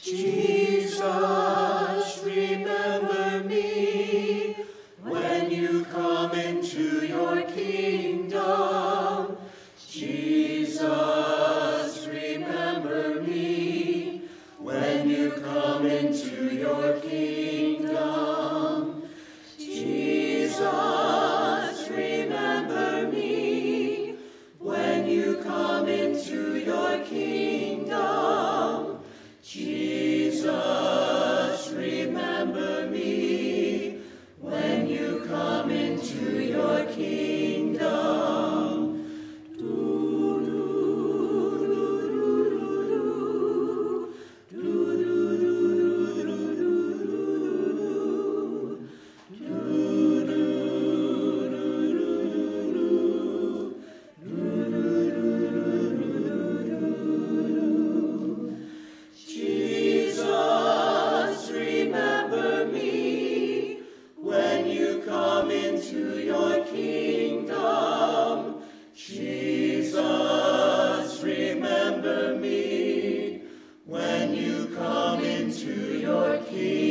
Jesus, remember me when you come into your kingdom. Jesus, remember me when you come into your kingdom. Jesus, remember me when you come into your kingdom. Jesus, remember me when you come into your kingdom. Jesus, remember me when you come into your kingdom. Jesus, remember me when you come into your kingdom.